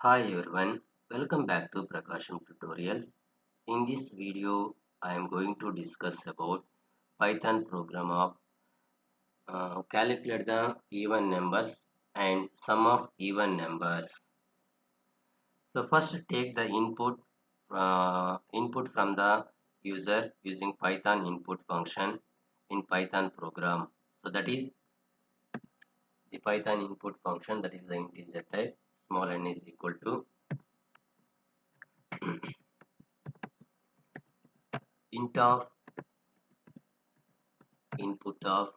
Hi everyone, welcome back to Prakasam tutorials. In this video, I am going to discuss about Python program of calculate the even numbers and sum of even numbers. So first take the input from the user using Python input function in Python program. So that is the Python input function, that is the integer type. Small n is equal to int of input of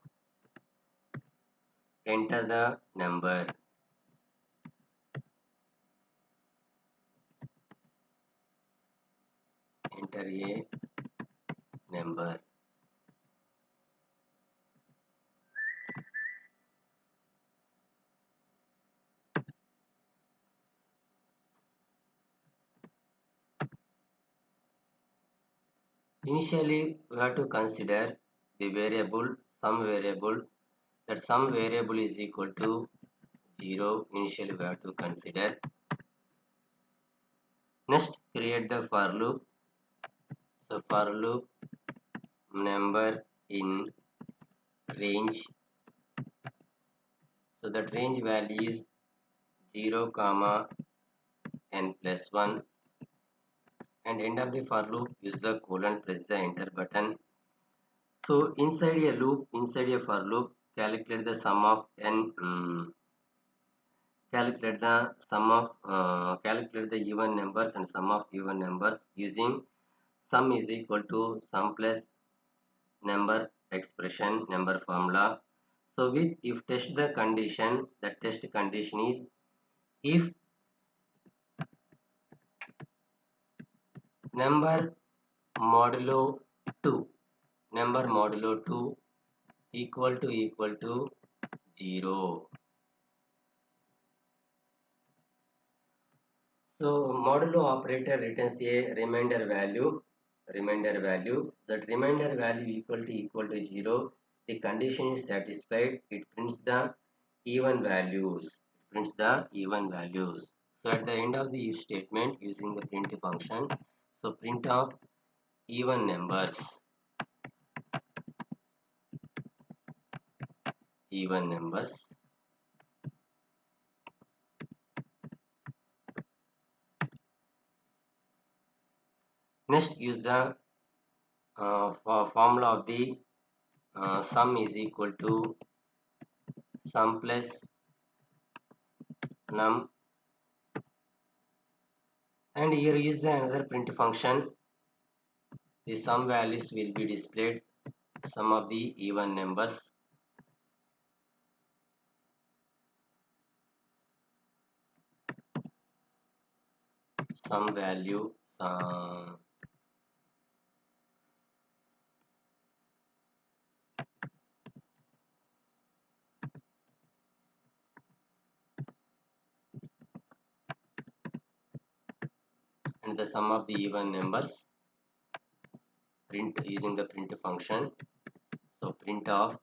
enter the number. Enter a number. Initially, we have to consider the variable, some variable, that some variable is equal to 0. Initially, we have to consider. Next, create the for loop. So, for loop number in range. So, that range value is 0, comma n plus 1. And end of the for loop, use the colon, press the enter button. So inside a loop, inside a for loop, calculate the sum of n. Calculate the even numbers and sum of even numbers using sum is equal to sum plus number expression, number formula. So with if test the condition, the test condition is if number modulo 2, number modulo 2 equal to 0. So modulo operator returns a remainder value. That remainder value equal to 0. The condition is satisfied. It prints the even values. So at the end of the if statement using the print function, so print of even numbers. Even numbers. Next use the formula of the sum is equal to sum plus num, and here is the another print function. The sum values will be displayed, sum of the even numbers. Sum value and the sum of the even numbers, print using the print function. So print of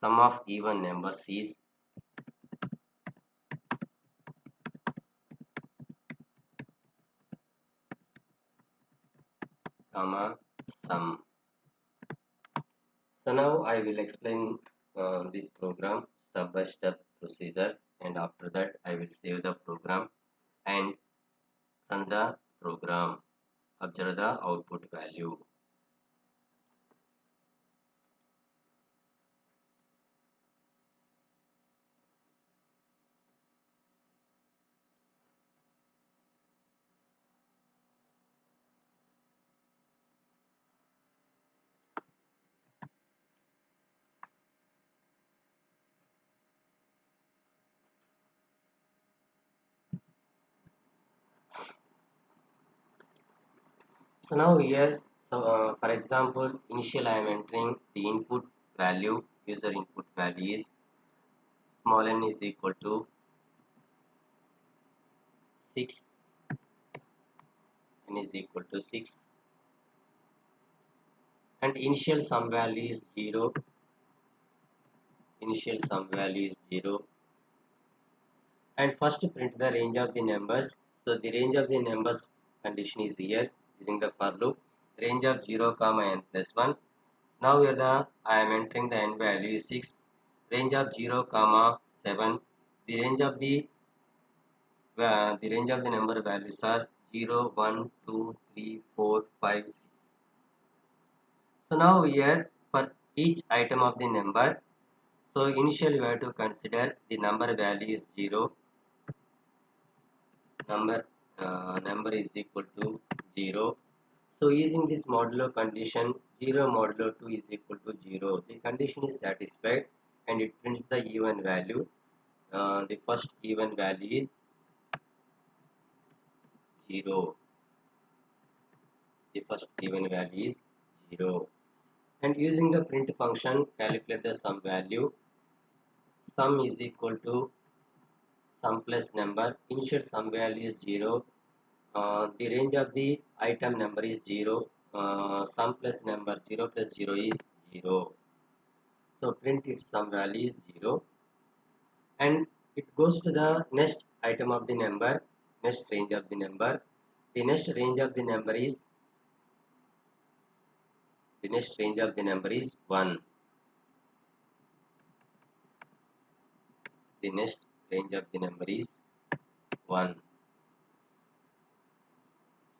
sum of even numbers is comma sum. So now I will explain this program step by step procedure, and after that I will save the program and run the program. Observe the output value. So now here, for example, initial I am entering the input value, user input value is small n is equal to 6, n is equal to 6, and initial sum value is 0, initial sum value is 0, and first print the range of the numbers. So the range of the numbers condition is here using the for loop. Range of 0 comma n plus 1. Now here I am entering the n value is 6. Range of 0 comma 7. The range of the number values are 0, 1, 2, 3, 4, 5, 6. So now here for each item of the number, so initially we have to consider the number value is 0, number is equal to 0. So using this modulo condition, 0 modulo 2 is equal to 0. The condition is satisfied and it prints the even value. The first even value is 0. The first even value is 0. And using the print function, calculate the sum value. Sum is equal to sum plus number. Initial sum value is 0. The range of the item number is 0. Sum plus number 0 plus 0 is 0. So print its sum value is 0. And it goes to the next item of the number, next range of the number. The next range of the number is the next range of the number is 1. The next range of the number is 1.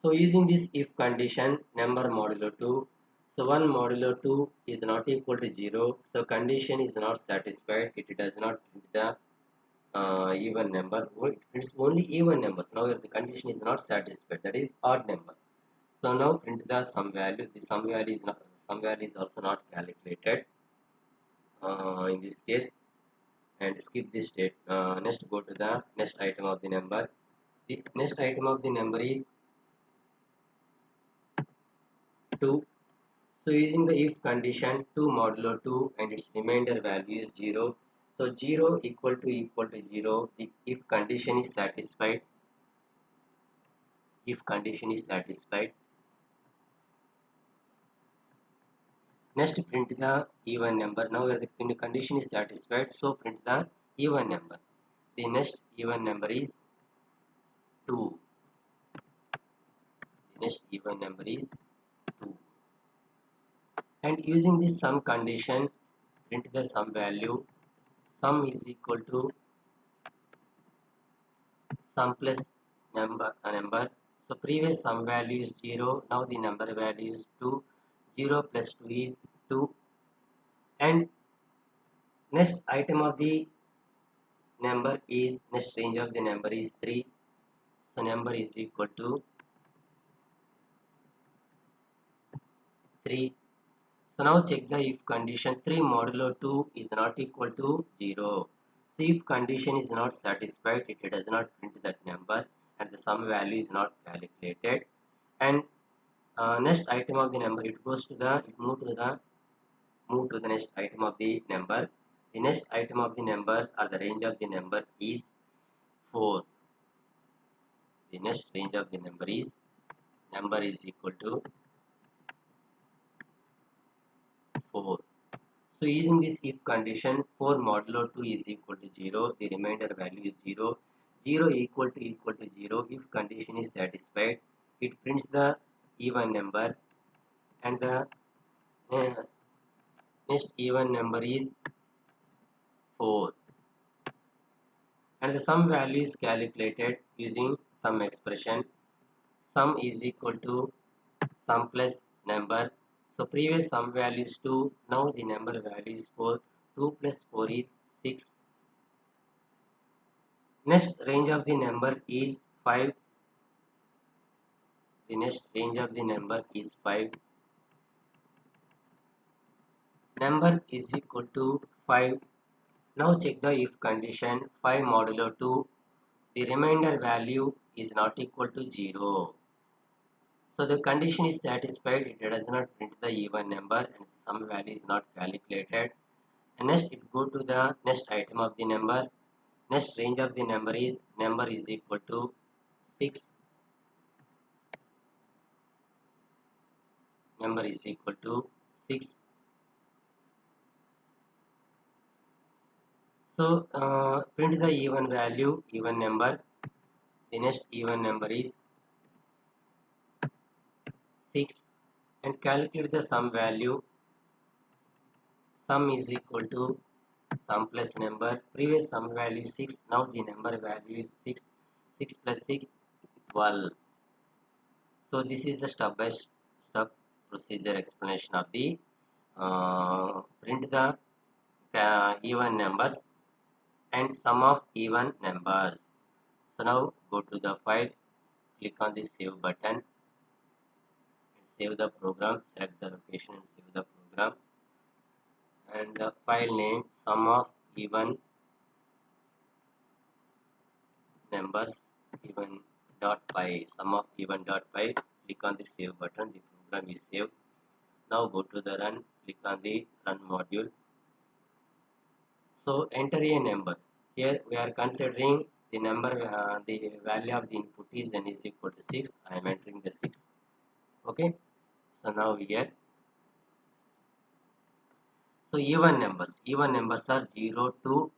So using this if condition, number modulo 2, so 1 modulo 2 is not equal to 0, so condition is not satisfied, it does not print the even number, it's only even numbers. Now the condition is not satisfied, that is odd number. So now print the sum value, the sum value is also not calculated in this case, and skip this state. Next go to the next item of the number. The next item of the number is 2. So using the if condition 2 modulo 2 and its remainder value is 0. So 0 equal to 0. The if condition is satisfied. If condition is satisfied. Next print the even number. Now where the condition is satisfied, so print the even number. The next even number is 2. The next even number is 2. And using this sum condition, print the sum value. Sum is equal to sum plus number. So previous sum value is 0. Now the number value is 2. 0 plus 2 is 2. And next item of the number is, next range of the number is 3. So number is equal to 3. So now check the if condition. 3 modulo 2 is not equal to 0. So if condition is not satisfied, it does not print that number and the sum value is not calculated. And next item of the number, it goes to the, it move to the next item of the number. The next item of the number or the range of the number is 4. The next range of the number is equal to 4. So using this if condition, 4 modulo 2 is equal to 0, the remainder value is 0. 0 equal to 0, if condition is satisfied, it prints the even number and the uh, next even number is 4. And the sum value is calculated using sum expression. Sum is equal to sum plus number. So previous sum value is 2, now the number value is 4. 2 plus 4 is 6. Next range of the number is 5. The next range of the number is 5. Number is equal to 5. Now check the if condition. 5 modulo 2. The remainder value is not equal to 0. So the condition is satisfied. It does not print the even number and some value is not calculated. And next it go to the next item of the number. Next range of the number is equal to 6. Number is equal to 6. So print the even value, even number. The next even number is 6 and calculate the sum value. Sum is equal to sum plus number. Previous sum value is 6. Now the number value is 6. 6 plus 6, 12. So this is the step by step procedure explanation of the print the even numbers and sum of even numbers. So now go to the file, click on the save button, save the program, select the location and save the program, and the file name sum of even numbers even dot py, sum of even dot py. Click on the save button, the program is saved. Now go to the run, click on the run module. So enter a number. Here we are considering the number, the value of the input is n is equal to 6. I am entering the 6. Okay. So now here, so even numbers are 0 to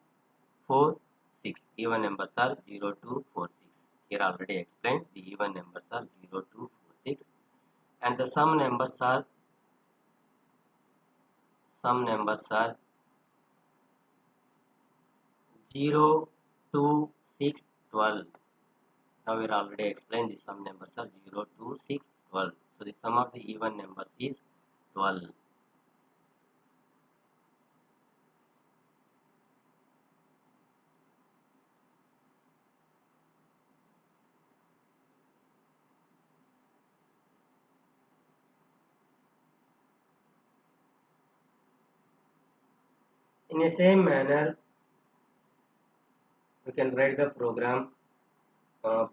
4 6. Even numbers are 0 to 4 6. Here already explained, the even numbers are 0 to 4 6, and the sum numbers are 0 to 6 12. Now we already explained the sum numbers are 0 to 6 12. So the sum of the even numbers is 12. In the same manner, we can write the program,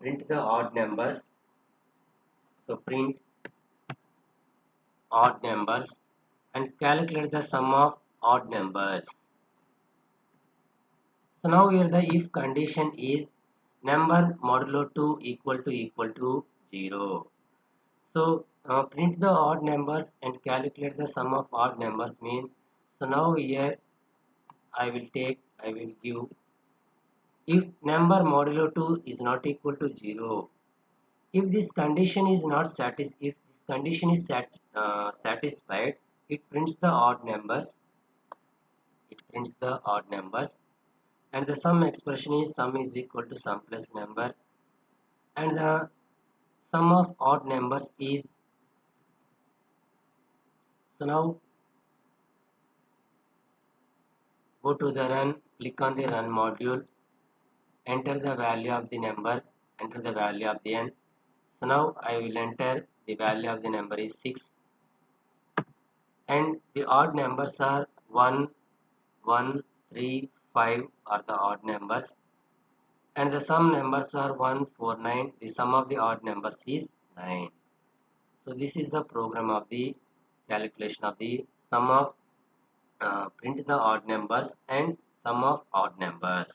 print the odd numbers. So print odd numbers and calculate the sum of odd numbers. So now here the if condition is number modulo 2 equal to 0. So print the odd numbers and calculate the sum of odd numbers mean. So now here I will give if number modulo 2 is not equal to 0. If this condition is not if this condition is satisfied, it prints the odd numbers. It prints the odd numbers, and the sum expression is sum is equal to sum plus number, and the sum of odd numbers is. So now go to the run, click on the run module, enter the value of the number, enter the value of the n. So now I will enter the value of the number is 6, and the odd numbers are 1, 1, 3, 5 are the odd numbers, and the sum numbers are 1, 4, 9. The sum of the odd numbers is 9. So this is the program of the calculation of the sum of print the odd numbers and sum of odd numbers.